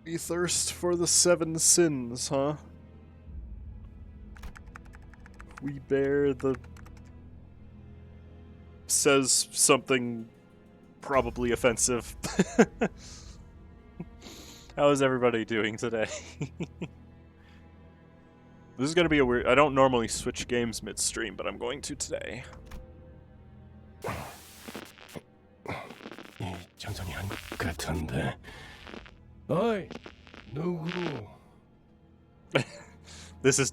We thirst for the 7 sins, huh? We bear the... says something probably offensive. How is everybody doing today? This is gonna be a weird... I don't normally switch games mid-stream, but I'm going to today. 이 정선이 한 같은데. 어이, 누구? This is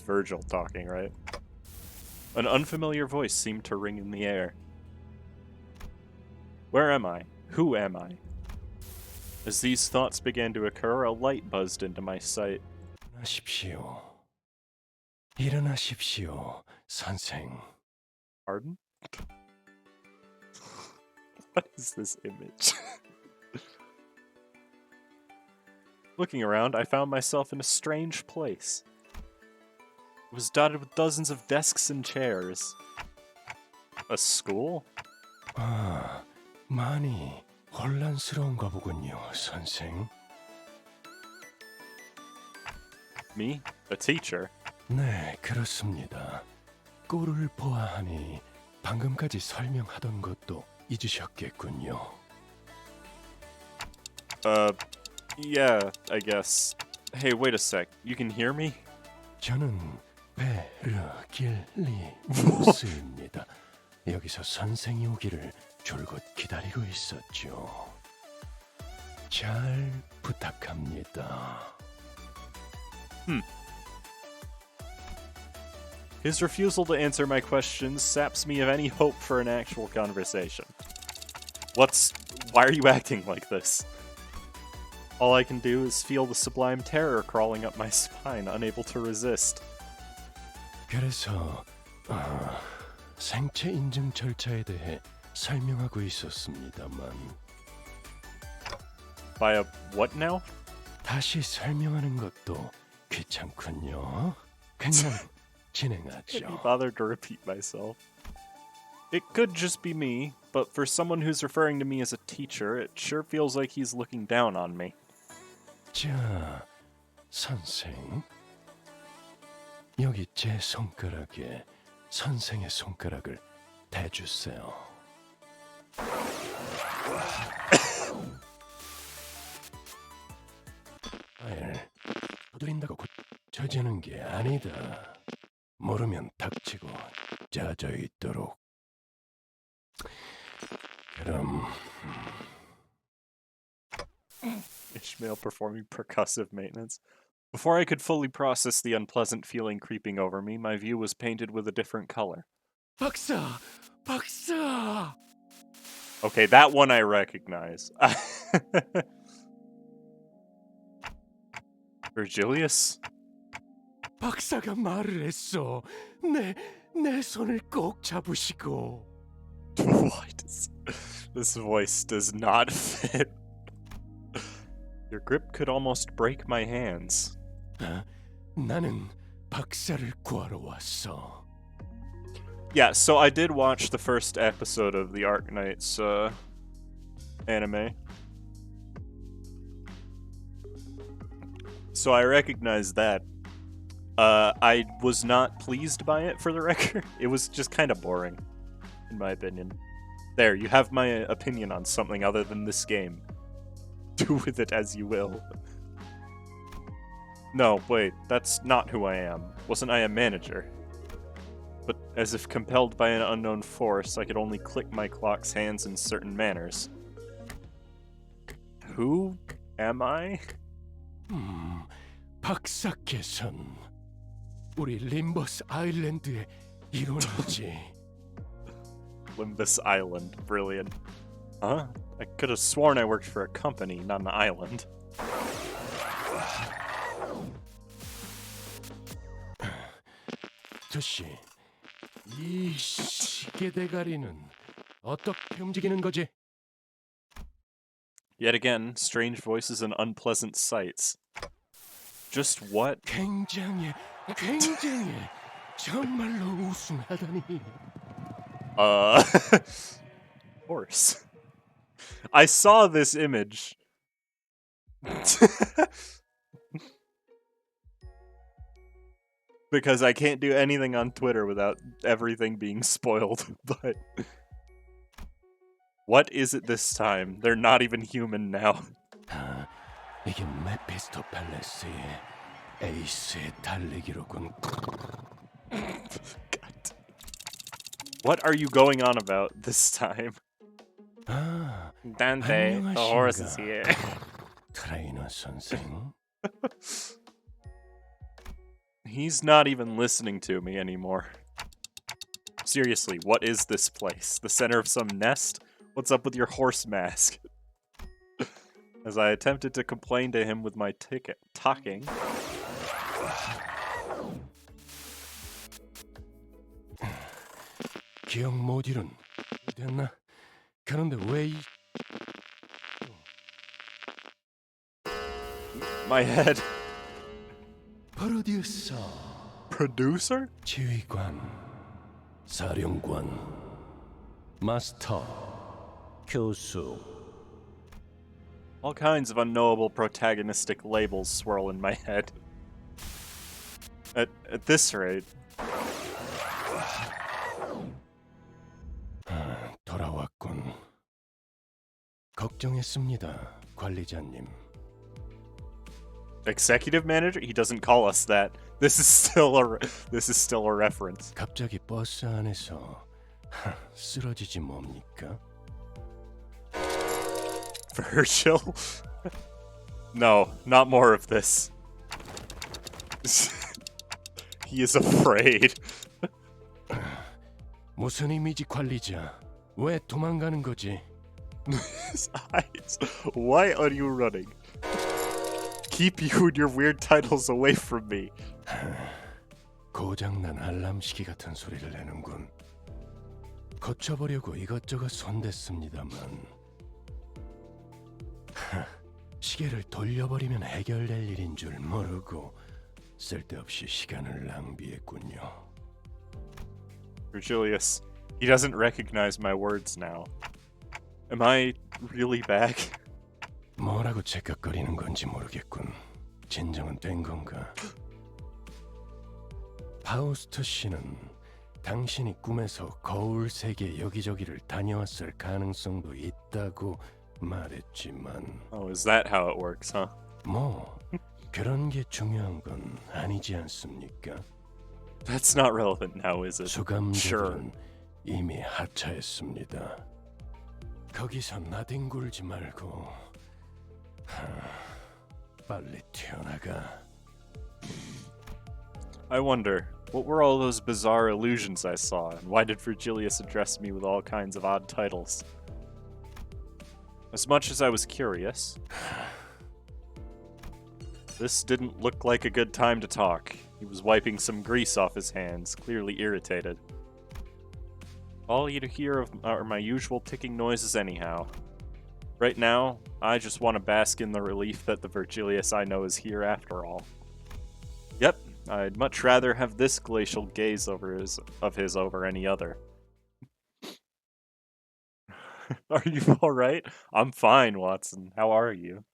Virgil talking, right? An unfamiliar voice seemed to ring in the air. Where am I? Who am I? As these thoughts began to occur, a light buzzed into my sight. 일어나십시오. 일어나십시오, 선생. Pardon? What is this image? Looking around, I found myself in a strange place. It was dotted with dozens of desks and chairs. A school? 아, 많이 혼란스러운가 보군요, 선생. Me? A teacher? 네, 그렇습니다. 꼴을 보아하니 방금까지 설명하던 것도 잊으셨겠군요. Yeah, I guess. Hey, wait a sec. You can hear me? 저는 베르길리무스입니다. 여기서 선생이 오기를 줄곧 기다리고 있었죠. 잘 부탁합니다. His refusal to answer my questions saps me of any hope for an actual conversation. Why are you acting like this? All I can do is feel the sublime terror crawling up my spine, unable to resist. 그래서 생체 인증 절차에 대해 설명하고 있었습니다만 By a what now? 다시 설명하는 것도 귀찮군요. 그냥 Can't be 진행하죠. bothered to repeat myself. It could just be me, but for someone who's referring to me as a teacher, it sure feels like he's looking down on me. 자, 선생. 여기 제 손가락에 선생의 손가락을 대주세요. 아일, 두드린다고 고쳐지는 게 아니다. 모르면 닥치고 짜져 있도록. 그럼 Ishmael performing percussive maintenance. Before I could fully process the unpleasant feeling creeping over me, my view was painted with a different color. 박사! 박사! Okay, that one I recognize. Virgilius? 박사가 말을 했어. 내 손을 꼭 잡으시고. What? This voice does not fit. Your grip could almost break my hands. 나는 박사를 구하러 왔어. Yeah, so I did watch the first episode of the Arknights anime. So I recognize that. I was not pleased by it, for the record. It was just kind of boring, in my opinion. There, you have my opinion on something other than this game. Do with it as you will. No, wait, that's not who I am. Wasn't I a manager? But as if compelled by an unknown force, I could only click my clock's hands in certain manners. Who am I? 박사께선 우리 림버스 아일랜드의 일원이지. Limbus Island. Brilliant. Huh? I could have sworn I worked for a company, not an island. 저씨, 이 시계 대가리는 어떻게 움직이는 거지? Yet again, strange voices and unpleasant sights. Just what? 굉장해. 정말로 우승하다니. Horse. I saw this image Because I can't do anything on Twitter without everything being spoiled, but... What is it this time? They're not even human now. 이게 메피스토 팰레스의 에이스의 달리기로군. God. What are you going on about this time? Dante, the horse is here. 트레이너 선생. He's not even listening to me anymore. Seriously, what is this place? The center of some nest? What's up with your horse mask? As I attempted to complain to him with my talking. 기억 못 잃은 됐나? 그런데 왜 이... My head. 프로듀서 Producer? 지휘관 사령관 마스터 교수 All kinds of unknowable protagonistic labels swirl in my head. At this rate. 돌아왔군. 걱정했습니다, 관리자님. Executive manager? He doesn't call us that. This is still a reference. 갑자기 버스 안에서 쓰러지지 뭡니까? Virgil? No, not more of this. He is afraid. 무슨 의미지, 관리자? 왜 도망가는 거지? His eyes. Why are you running? Keep you and your weird titles away from me. 고장난 알람시계 같은 소리를 내는군. 고쳐보려고 이것저것 손댔습니다만 시계를 돌려버리면 해결될 일인 줄 모르고 쓸데없이 시간을 낭비했군요. Virgilius, he doesn't recognize my words now. Am I really back? 뭐라고 째깍거리는 건지 모르겠군. 진정은 된 건가? 파우스트 씨는 당신이 꿈에서 거울 세계 여기저기를 다녀왔을 가능성도 있다고 말했지만 Oh, is that how it works, huh? 뭐 그런 게 중요한 건 아니지 않습니까? That's not relevant now, is it? 수감자들은 Sure. 이미 하차했습니다. 거기서 나뒹굴지 말고 빨리 튀어나가. I wonder, what were all those bizarre illusions I saw, and why did Virgilius address me with all kinds of odd titles? As much as I was curious, this didn't look like a good time to talk. He was wiping some grease off his hands, clearly irritated. All you'd hear are my usual ticking noises anyhow. Right now, I just want to bask in the relief that the Virgilius I know is here after all. Yep, I'd much rather have this glacial gaze of his over any other. Are you alright? I'm fine, Watson. How are you?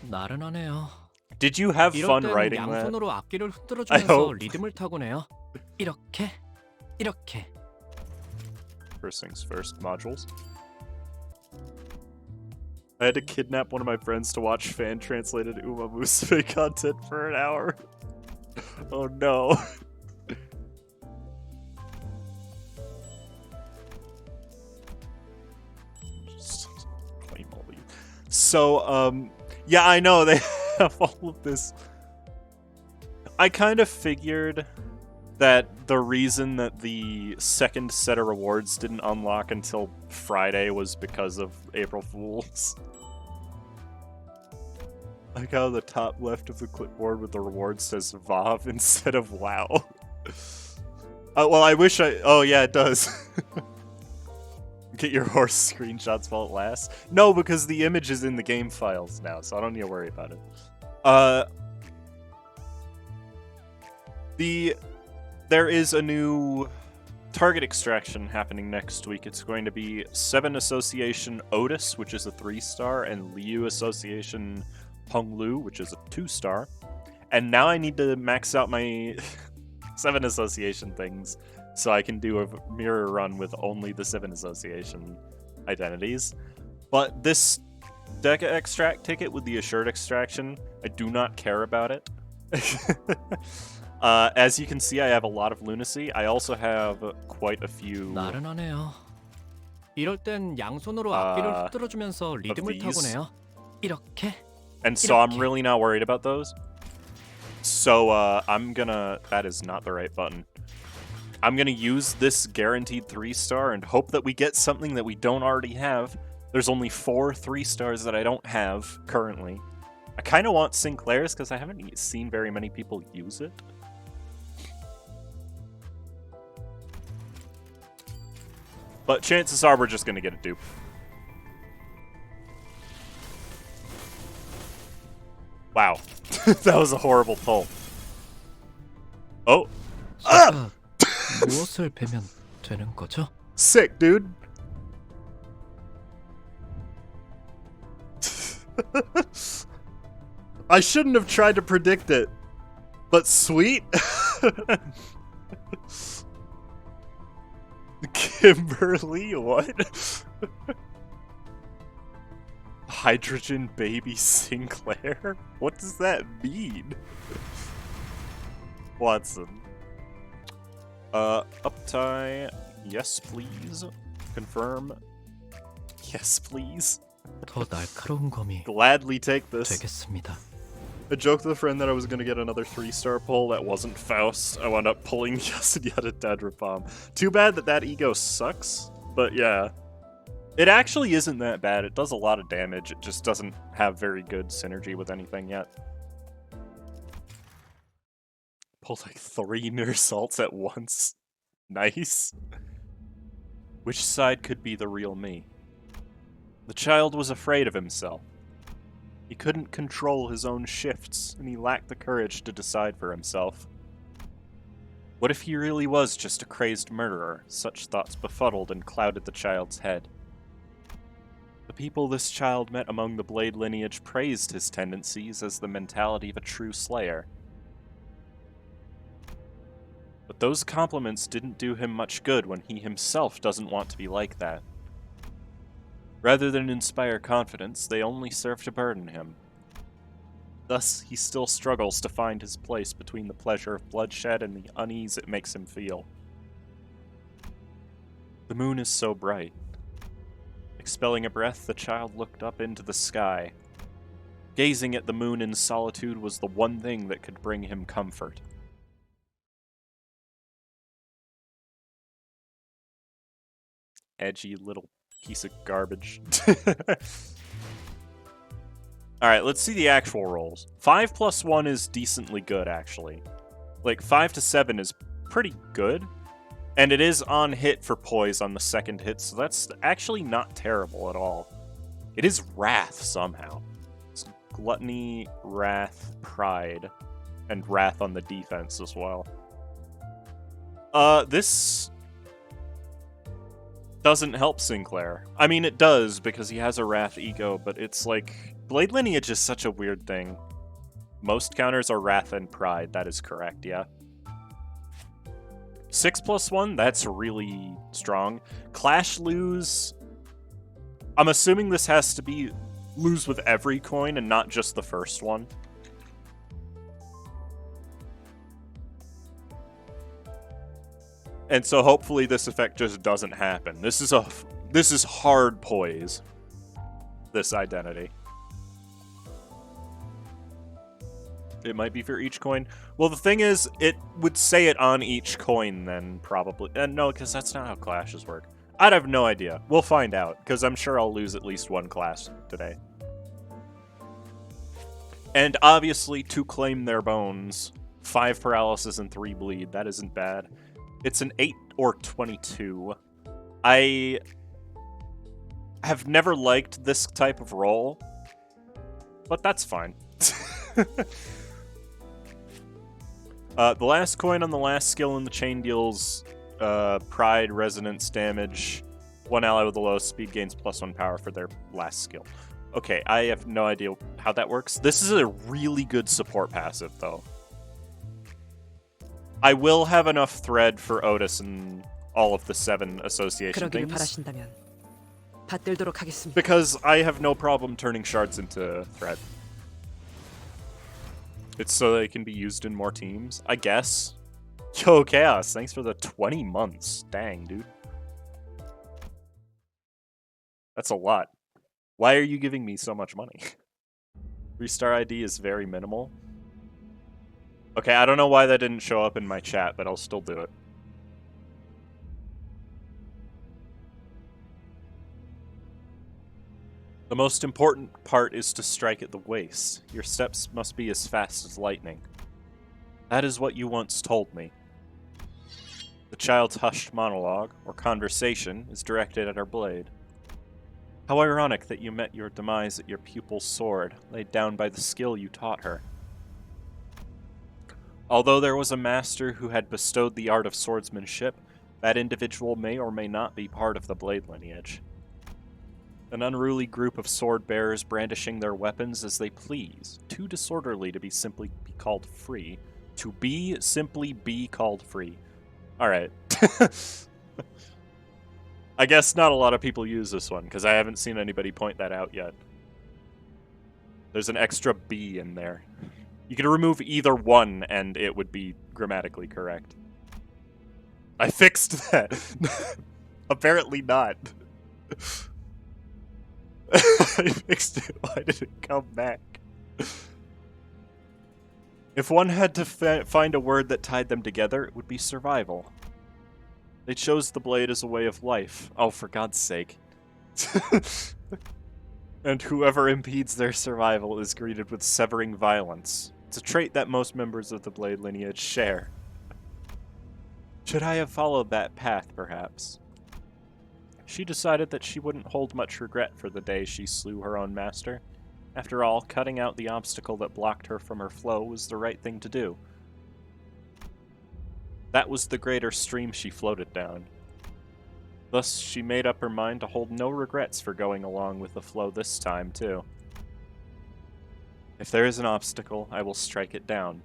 나른하네요. Did you have 이럴 fun 땐 writing that? 양손으로 악기를 I 흔들어주면서 hope. 리듬을 타고네요. 이렇게, 이렇게. First things first, modules. I had to kidnap one of my friends to watch fan-translated Uma Musume content for an hour. Oh no. Just claim all these. So, yeah, I know they have all of this. I kind of figured that the reason that the second set of rewards didn't unlock until Friday was because of April Fools. Like how the top left of the clipboard with the reward says Vav instead of WoW. Well, I wish I... Oh, yeah, it does. Get your horse screenshots while it lasts. No, because the image is in the game files now, so I don't need to worry about it. There is a new target extraction happening next week. It's going to be 7 Association Otis, which is a 3-star, and Liu Association Honglu, which is a 2-star. And now I need to max out my 7 Association things so I can do a mirror run with only the 7 Association identities. But this Deca extract ticket with the assured extraction, I do not care about it. As you can see, I have a lot of Lunacy. I also have quite a few 나른하네요. 이럴 땐 양손으로 악기를 흔들어주면서 리듬을 타곤 해요. 이렇게. and so I'm really not worried about those. So I'm gonna... That is not the right button. I'm gonna use this guaranteed 3-star and hope that we get something that we don't already have. There's only 4 3-stars that I don't have currently. I kind of want Sinclair's because I haven't seen very many people use it. But chances are we're just gonna get a dupe. Wow. That was a horrible pull. Oh. 제가 무엇을 베면 되는 거죠? Sick, dude. I shouldn't have tried to predict it. But sweet. Kimberly, what? Hydrogen baby Sinclair? What does that mean? Watson. Uptie. Yes, please. Confirm. Yes, please. 더 날카로운 검이 Gladly take this. 되겠습니다. I joked with a friend that I was gonna get another 3-star pull. That wasn't Faust. I wound up pulling just yet a Dedra bomb. Too bad that ego sucks. But yeah. It actually isn't that bad. It does a lot of damage. It just doesn't have very good synergy with anything yet. Pulled like 3 Nursalts at once. Nice. Which side could be the real me? The child was afraid of himself. He couldn't control his own shifts, and he lacked the courage to decide for himself. What if he really was just a crazed murderer? Such thoughts befuddled and clouded the child's head. The people this child met among the Blade lineage praised his tendencies as the mentality of a true slayer. But those compliments didn't do him much good when he himself doesn't want to be like that. Rather than inspire confidence, they only serve to burden him. Thus, he still struggles to find his place between the pleasure of bloodshed and the unease it makes him feel. The moon is so bright. Expelling a breath, the child looked up into the sky. Gazing at the moon in solitude was the one thing that could bring him comfort. Edgy little piece of garbage. Alright, let's see the actual rolls. 5 + 1 is decently good, actually. Like, 5 to 7 is pretty good. And it is on hit for poise on the second hit, so that's actually not terrible at all. It is Wrath, somehow. It's Gluttony, Wrath, Pride, and Wrath on the defense as well. This doesn't help Sinclair. I mean, it does, because he has a Wrath ego, but it's like... Blade Lineage is such a weird thing. Most counters are Wrath and Pride, that is correct, yeah. 6 + 1, that's really strong. Clash lose... I'm assuming this has to be lose with every coin and not just the first one. And so hopefully this effect just doesn't happen. This is hard poise. This identity. It might be for each coin. Well, the thing is, it would say it on each coin then, probably. No, because that's not how clashes work. I'd have no idea. We'll find out, because I'm sure I'll lose at least one class today. And obviously, to claim their bones, 5 paralysis and 3 bleed. That isn't bad. It's an 8 or 22. I have never liked this type of roll, but that's fine. The last coin on the last skill in the chain deals Pride, Resonance damage. One ally with the lowest speed gains +1 power for their last skill. Okay, I have no idea how that works. This is a really good support passive, though. I will have enough thread for Otis and all of the 7 association 그러기를 things. 바라신다면 받들도록 하겠습니다. Because I have no problem turning shards into thread. It's so they can be used in more teams, I guess. Yo, Chaos, thanks for the 20 months. Dang, dude. That's a lot. Why are you giving me so much money? 3-star ID is very minimal. Okay, I don't know why that didn't show up in my chat, but I'll still do it. The most important part is to strike at the waist. Your steps must be as fast as lightning. That is what you once told me. The child's hushed monologue, or conversation, is directed at her blade. How ironic that you met your demise at your pupil's sword, laid down by the skill you taught her. Although there was a master who had bestowed the art of swordsmanship, that individual may or may not be part of the blade lineage. An unruly group of sword-bearers brandishing their weapons as they please, too disorderly to be simply be called free. To be simply be called free. Alright. I guess not a lot of people use this one, because I haven't seen anybody point that out yet. There's an extra B in there. You could remove either one, and it would be grammatically correct. I fixed that. Apparently not. I fixed it. Why did it come back? If one had to find a word that tied them together, it would be survival. They chose the blade as a way of life. Oh, for God's sake. And whoever impedes their survival is greeted with severing violence. It's a trait that most members of the blade lineage share. Should I have followed that path, perhaps? She decided that she wouldn't hold much regret for the day she slew her own master. After all, cutting out the obstacle that blocked her from her flow was the right thing to do. That was the greater stream she floated down. Thus, she made up her mind to hold no regrets for going along with the flow this time, too. If there is an obstacle, I will strike it down.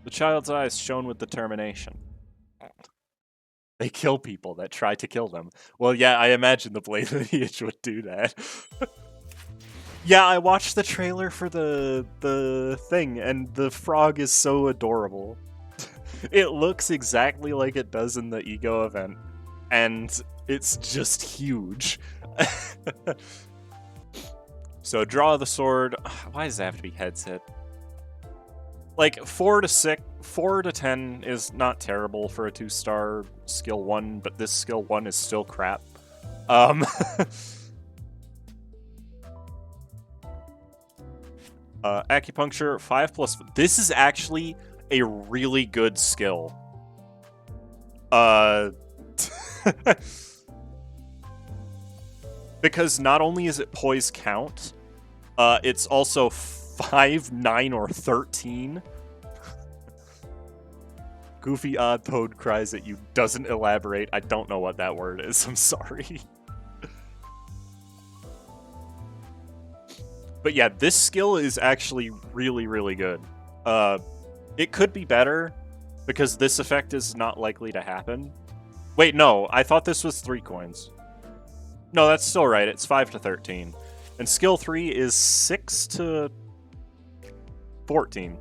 The child's eyes shone with determination. They kill people that try to kill them. Well, yeah, I imagine the blade lineage would do that. Yeah, I watched the trailer for the thing, and the frog is so adorable. It looks exactly like it does in the Ego event, and it's just huge. So, draw the sword. Why does it have to be heads hit? Like, 4 to 10 is not terrible for a 2-star skill 1, but this skill 1 is still crap. Acupuncture, 5+. This is actually a really good skill. Because not only is it poise count, it's also 5, 9, or 13. Goofy Odd Toad cries at you, doesn't elaborate. I don't know what that word is, I'm sorry. But yeah, this skill is actually really, really good. It could be better, because this effect is not likely to happen. Wait, no, I thought this was 3 coins. No, that's still right, it's 5 to 13. And skill 3 is 6 to 14.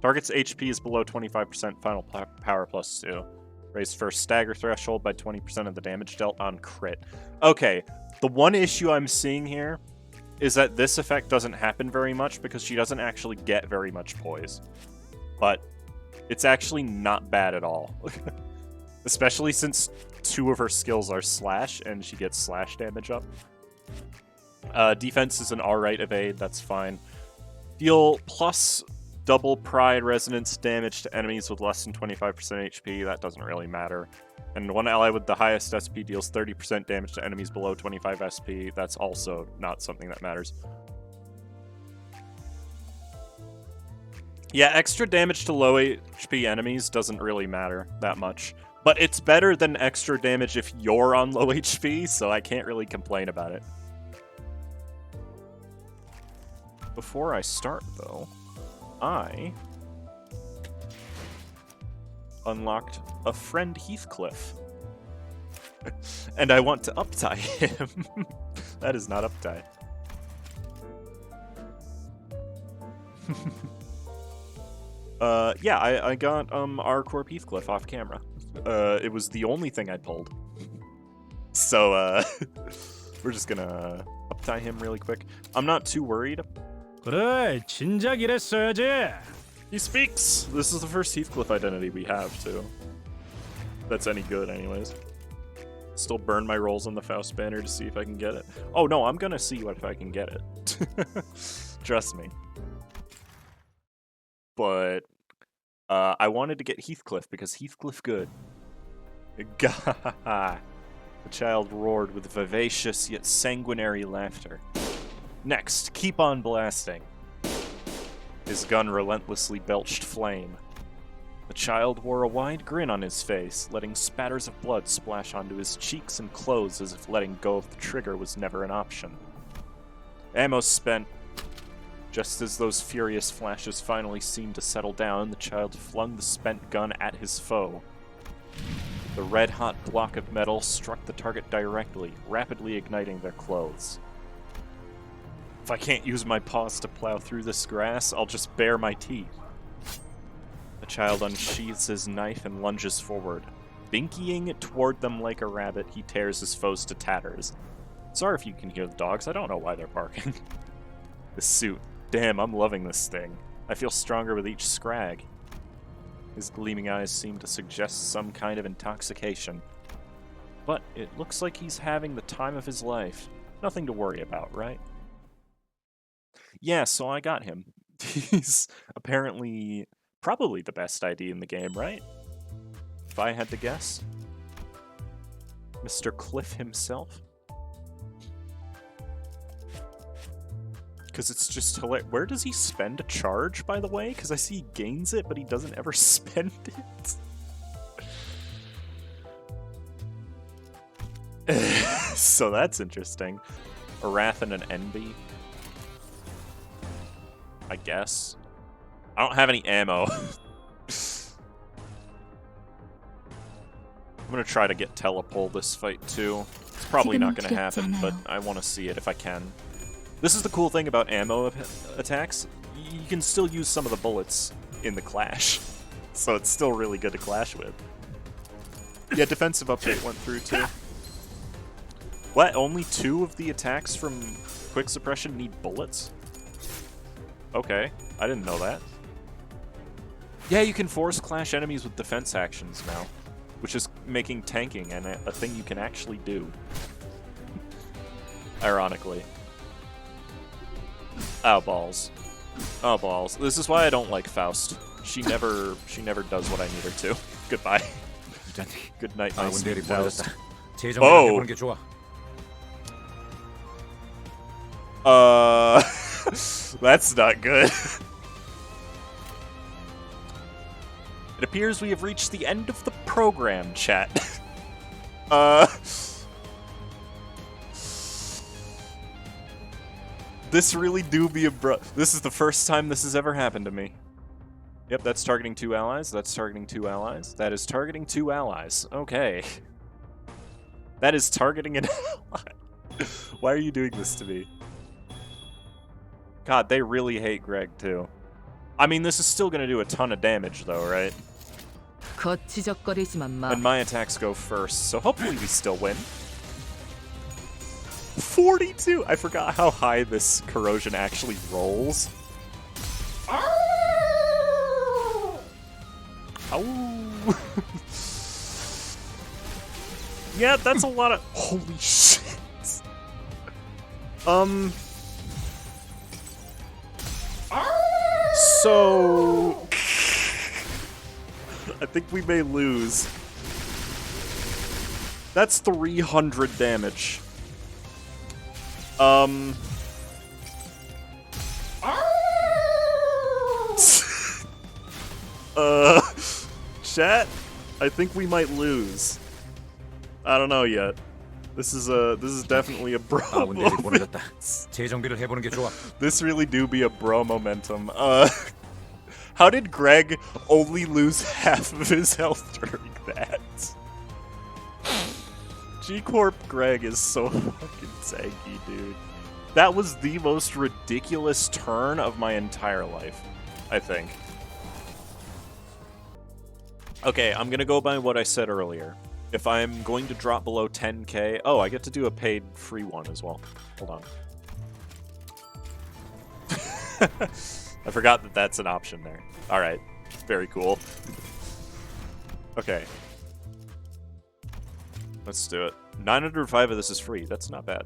Target's HP is below 25% final power +2. Raise first stagger threshold by 20% of the damage dealt on crit. Okay, the one issue I'm seeing here is that this effect doesn't happen very much because she doesn't actually get very much poise. But it's actually not bad at all. Especially since 2 of her skills are slash and she gets slash damage up. Defense is an alright evade, that's fine. Deal plus double pride resonance damage to enemies with less than 25% HP, that doesn't really matter. And one ally with the highest SP deals 30% damage to enemies below 25 SP, that's also not something that matters. Yeah, extra damage to low HP enemies doesn't really matter that much. But it's better than extra damage if you're on low HP, so I can't really complain about it. Before I start, though, I unlocked a friend Heathcliff. And I want to uptie him. That is not uptie. Yeah, I got N-Corp Heathcliff off camera. It was the only thing I pulled. So we're just gonna uptie him really quick. I'm not too worried. 그래, 진작 이랬어야지. He speaks! This is the first Heathcliff identity we have, too. That's any good, anyways. Still burn my rolls on the Faust banner to see if I can get it. Oh no, I'm gonna see if I can get it. Trust me. But I wanted to get Heathcliff because Heathcliff good. Gah! The child roared with vivacious yet sanguinary laughter. Next, keep on blasting. His gun relentlessly belched flame. The child wore a wide grin on his face, letting spatters of blood splash onto his cheeks and clothes as if letting go of the trigger was never an option. Ammo spent. Just as those furious flashes finally seemed to settle down, the child flung the spent gun at his foe. The red-hot block of metal struck the target directly, rapidly igniting their clothes. If I can't use my paws to plow through this grass, I'll just bare my teeth. The child unsheathes his knife and lunges forward. Binkying toward them like a rabbit, he tears his foes to tatters. Sorry if you can hear the dogs, I don't know why they're barking. The suit. Damn, I'm loving this thing. I feel stronger with each scrag. His gleaming eyes seem to suggest some kind of intoxication. But it looks like he's having the time of his life. Nothing to worry about, right? Yeah, so I got him. He's apparently probably the best ID in the game, right? If I had to guess. Mr. Cliff himself. Because it's just hilarious. Where does he spend a charge, by the way? Because I see he gains it, but he doesn't ever spend it. So that's interesting. A Wrath and an Envy. I guess. I don't have any ammo. I'm gonna try to get telepole this fight too. It's probably not gonna happen, but I want to see it if I can. This is the cool thing about ammo attacks. You can still use some of the bullets in the clash. So it's still really good to clash with. Yeah, defensive update went through too. What? Only 2 of the attacks from Quick Suppression need bullets? Okay, I didn't know that. Yeah, you can force clash enemies with defense actions now, which is making tanking a thing you can actually do. Ironically. Oh, balls. Oh, balls. This is why I don't like Faust. She never does what I need her to. Goodbye. Good night, my sweet Faust. Oh! That's not good. It appears we have reached the end of the program, chat. This really do be this is the first time this has ever happened to me. Yep, that's targeting 2 allies. That's targeting 2 allies. That is targeting 2 allies. Okay. That is targeting an ally. Why are you doing this to me? God, they really hate Greg, too. I mean, this is still going to do a ton of damage, though, right? And my attacks go first, so hopefully we still win. 42! I forgot how high this corrosion actually rolls. Ow! Yeah, that's a lot of... Holy shit! So... I think we may lose. That's 300 damage. Chat? I think we might lose. I don't know yet. This is definitely a bro moment. 재정비를 해보는 게 좋아. This really do be a bro momentum. How did Greg only lose half of his health during that? G-Corp Greg is so fucking tanky, dude. That was the most ridiculous turn of my entire life, I think. Okay, I'm gonna go by what I said earlier. If I'm going to drop below 10k... Oh, I get to do a paid free one as well. Hold on. I forgot that that's an option there. Alright, very cool. Okay. Let's do it. 905 of this is free. That's not bad.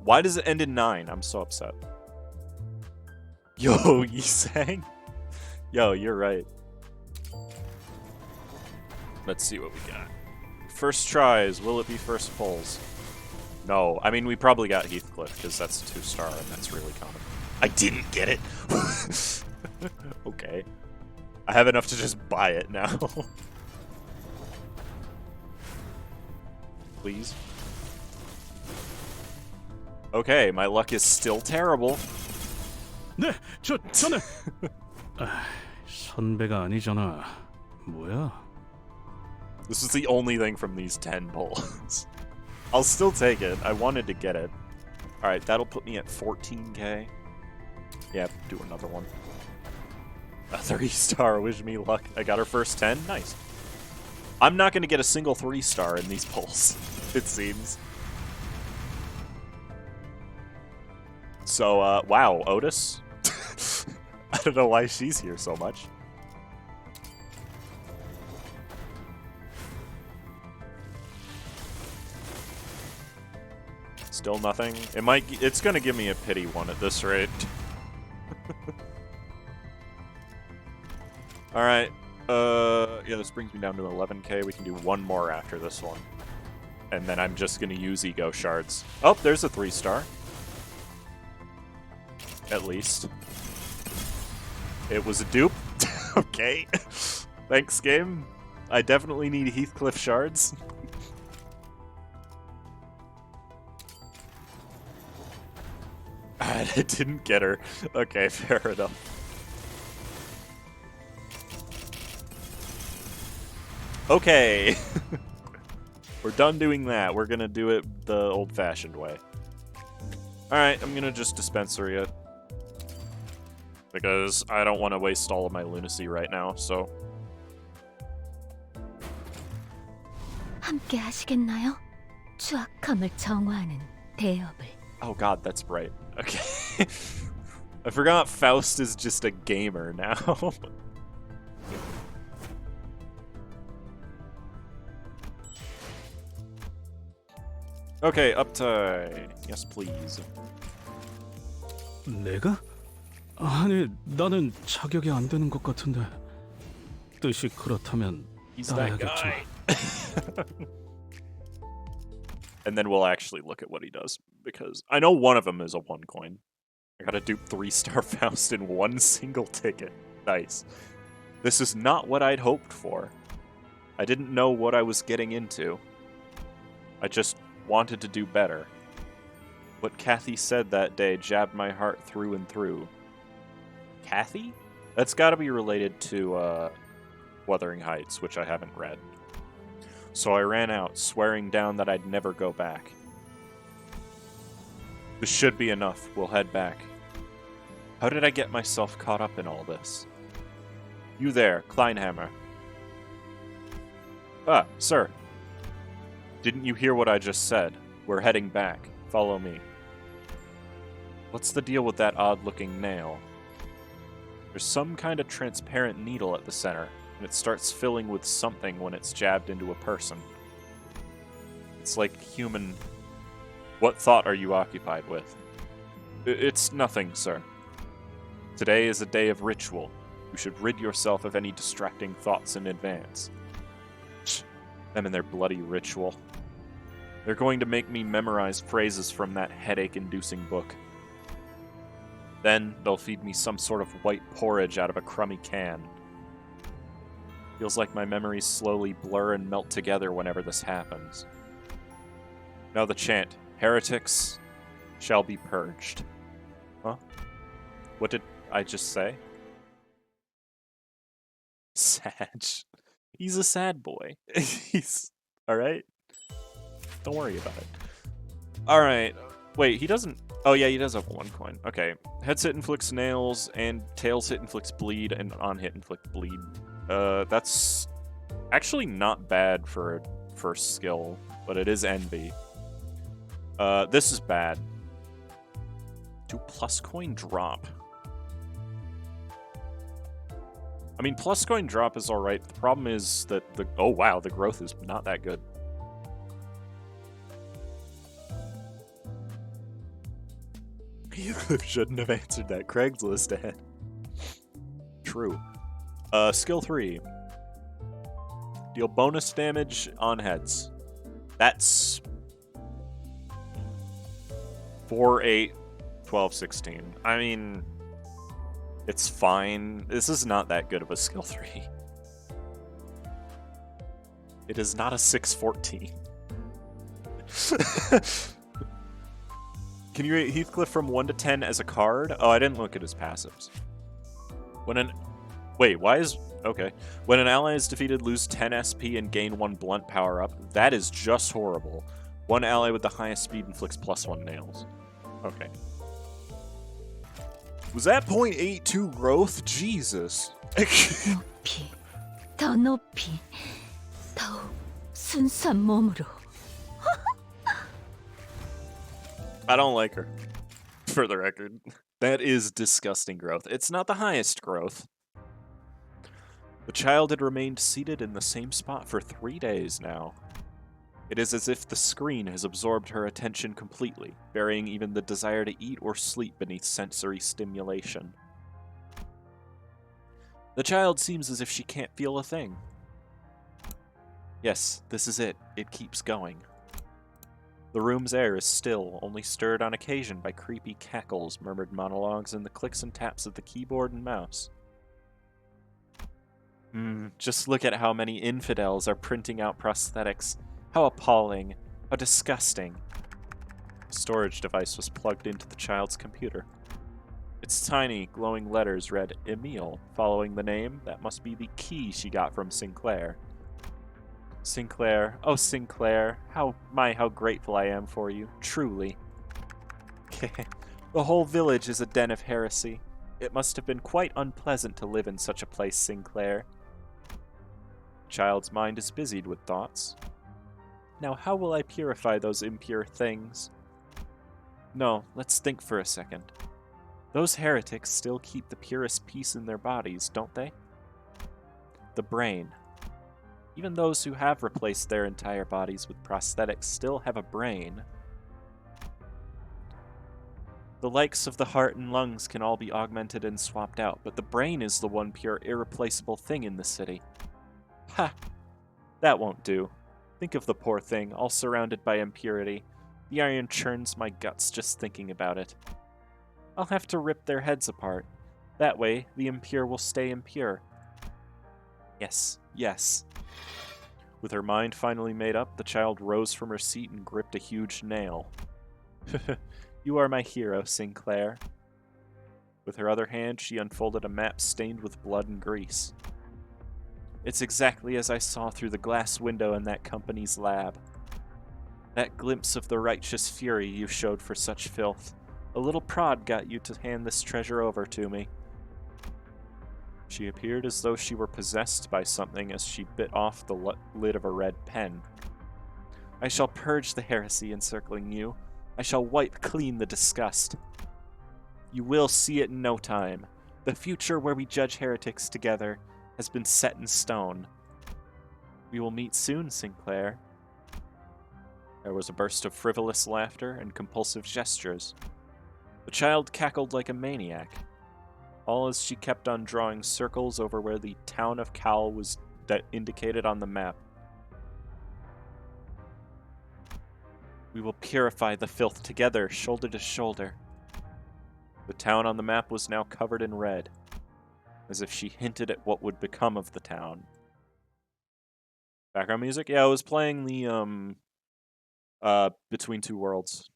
Why does it end in 9? I'm so upset. Yo, Yisang? Yo, you're right. Let's see what we got. First tries. Will it be first pulls? No. I mean, we probably got Heathcliff, because that's a 2-star, and that's really common. I didn't get it! Okay. I have enough to just buy it now. Please. Okay, my luck is still terrible. 네, 저는 선배가 아니잖아. 뭐야? This is the only thing from these 10 pulls. I'll still take it. I wanted to get it. Alright, that'll put me at 14k. Yeah, do another one. A 3-star, wish me luck. I got her first 10, nice. I'm not going to get a single 3-star in these pulls, it seems. So, wow, Otis? I don't know why she's here so much. Still nothing. It's gonna give me a pity one at this rate. Alright. Yeah, this brings me down to 11k. We can do one more after this one. And then I'm just gonna use ego shards. Oh, there's a 3-star. At least. It was a dupe. Okay. Thanks, game. I definitely need Heathcliff shards. I didn't get her. Okay, fair enough. Okay. We're done doing that. We're gonna do it the old-fashioned way. Alright, I'm gonna just dispensary it. Because I don't want to waste all of my lunacy right now, so... 함께 하시겠나요? 추악함을 정화하는 대업을. Oh god, that's right. Okay. I forgot Faust is just a gamer now. Okay, uptie. Yes, please. 내가? 아니, 나는 자격이 안 되는 것 같은데. 뜻이 그렇다면 He's that 따라야겠지만. guy. And then we'll actually look at what he does, because I know one of them is a 1 coin. I gotta dupe 3-star Faust in one single ticket. Nice. This is not what I'd hoped for. I didn't know what I was getting into. I just wanted to do better. What Kathy said that day jabbed my heart through and through. Kathy? That's gotta be related to, Wuthering Heights, which I haven't read. So I ran out, swearing down that I'd never go back. This should be enough. We'll head back. How did I get myself caught up in all this? You there, Kleinhammer. Ah, sir. Didn't you hear what I just said? We're heading back. Follow me. What's the deal with that odd-looking nail? There's some kind of transparent needle at the center, and it starts filling with something when it's jabbed into a person. It's like human... What thought are you occupied with? It's nothing, sir. Today is a day of ritual. You should rid yourself of any distracting thoughts in advance. Them and their bloody ritual. They're going to make me memorize phrases from that headache-inducing book. Then they'll feed me some sort of white porridge out of a crummy can. Feels like my memories slowly blur and melt together whenever this happens. Now the chant, heretics shall be purged. Huh? What did I just say? Sad. He's a sad boy. He's... Alright? Don't worry about it. Alright. Wait, he doesn't... Oh yeah, he does have 1 coin. Okay. Heads hit inflicts nails, and tails hit inflicts bleed, and on hit inflict bleed. That's actually not bad for a first skill, but it is envy. This is bad. Do plus coin drop? I mean, plus coin drop is alright. The problem is that the... Oh wow, the growth is not that good. You shouldn't have answered that Craigslist ad. True. Skill 3. Deal bonus damage on heads. That's 4, 8, 12, 16. I mean, it's fine. This is not that good of a skill 3. It is not a 614. Can you rate Heathcliff from 1 to 10 as a card? Oh, I didn't look at his passives. When an... Wait, why is... Okay. When an ally is defeated, lose 10 SP and gain 1 blunt power-up. That is just horrible. One ally with the highest speed inflicts +1 nails. Okay. Was that 0.82 growth? Jesus. 높이, 더 높이, 더욱 순수한 몸으로. I don't like her, for the record. That is disgusting growth. It's not the highest growth. The child had remained seated in the same spot for 3 days now. It is as if the screen has absorbed her attention completely, burying even the desire to eat or sleep beneath sensory stimulation. The child seems as if she can't feel a thing. Yes, this is it. It keeps going. The room's air is still, only stirred on occasion by creepy cackles, murmured monologues, and the clicks and taps of the keyboard and mouse. Just look at how many infidels are printing out prosthetics. How appalling. How disgusting. The storage device was plugged into the child's computer. Its tiny, glowing letters read Emile, following the name. That must be the key she got from Sinclair. Sinclair, oh Sinclair, how grateful I am for you, truly. The whole village is a den of heresy. It must have been quite unpleasant to live in such a place, Sinclair. The child's mind is busied with thoughts. Now how will I purify those impure things? No, let's think for a second. Those heretics still keep the purest peace in their bodies, don't they? The brain. Even those who have replaced their entire bodies with prosthetics still have a brain. The likes of the heart and lungs can all be augmented and swapped out, but the brain is the one pure, irreplaceable thing in the city. Ha! That won't do. Think of the poor thing, all surrounded by impurity. The iron churns my guts just thinking about it. I'll have to rip their heads apart. That way, the impure will stay impure. Yes, yes. With her mind finally made up, the child rose from her seat and gripped a huge nail. You are my hero, Sinclair. With her other hand, she unfolded a map stained with blood and grease. It's exactly as I saw through the glass window in that company's lab. That glimpse of the righteous fury you showed for such filth. A little prod got you to hand this treasure over to me. She appeared as though she were possessed by something as she bit off the lid of a red pen. I shall purge the heresy encircling you. I shall wipe clean the disgust. You will see it in no time. The future where we judge heretics together has been set in stone. We will meet soon, Sinclair. There was a burst of frivolous laughter and compulsive gestures. The child cackled like a maniac, all as she kept on drawing circles over where the town of Cal was indicated on the map. We will purify the filth together, shoulder to shoulder. The town on the map was now covered in red, as if she hinted at what would become of the town. Background music? Yeah, I was playing the Between Two Worlds.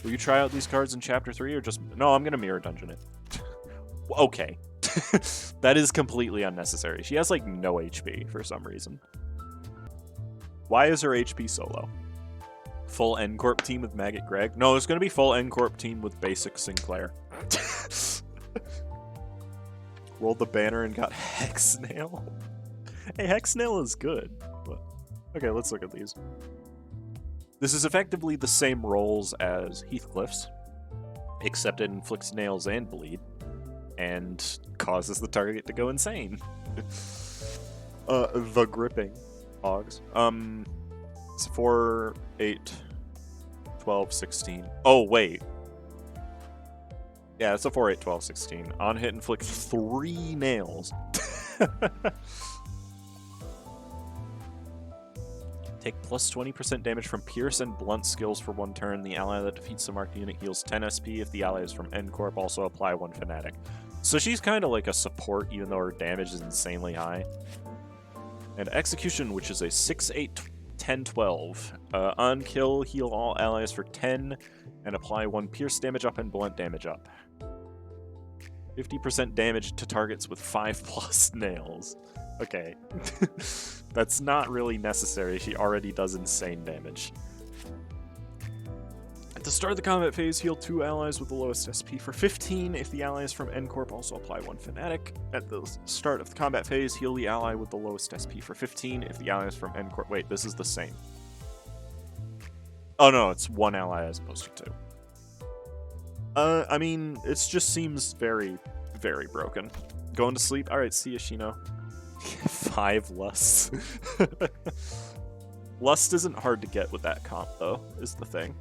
Will you try out these cards in Chapter 3 or just... No, I'm gonna Mirror Dungeon it. Okay. That is completely unnecessary. She has, like, no HP for some reason. Why is her HP so low? Full N-Corp team with Maggot Greg? No, it's gonna be full N-Corp team with Basic Sinclair. Rolled the banner and got Hexnail. Hey, Hexnail is good. But... Okay, let's look at these. This is effectively the same rolls as Heathcliff's, except it inflicts nails and bleed, and causes the target to go insane. The gripping hogs. It's 4, 8, 12, 16. Oh, wait. Yeah, it's a 4, 8, 12, 16. On hit, inflict 3 nails. Take plus 20% damage from Pierce and Blunt skills for 1 turn. The ally that defeats the marked unit heals 10 SP. If the ally is from N-Corp, also apply 1 Fanatic. So she's kind of like a support, even though her damage is insanely high. And Execution, which is a 6, 8, 10, 12. On kill, heal all allies for 10, and apply 1 Pierce damage up and Blunt damage up. 50% damage to targets with 5+ nails. Okay. That's not really necessary. She already does insane damage. At the start of the combat phase, heal 2 allies with the lowest SP for 15. If the ally is from N-Corp, also apply 1 Fanatic. At the start of the combat phase, heal the ally with the lowest SP for 15. If the ally is from N-Corp... Wait, this is the same. Oh no, it's 1 ally as opposed to 2. I mean, it just seems very, very broken. Going to sleep? Alright, see ya, Shino. 5 lusts. Lust isn't hard to get with that comp, though, is the thing.